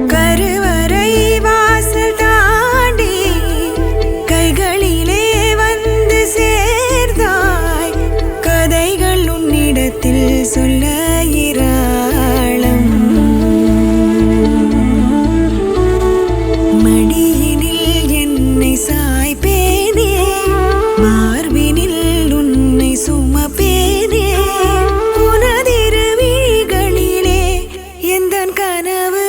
கருவறை வாசல் தாண்டி கைகளிலே வந்து சேர்ந்தாய். கதைகள் உன்னிடத்தில் சொல்ல ஏராளம். மடியினில் என்னை சாய்ப்பேனே, மார்பினில் உன்னை சுமப்பேனே. உனதிரு விழிகளிலே எந்தன் கனவு